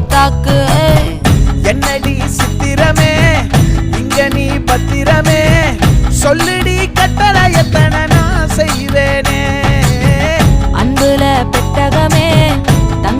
தாக்கு. என்னடி சித்திரமே இங்க நீ பத்திரமே சொல்லுடி கட்டளை எத்தனை நான் செய்வேன்.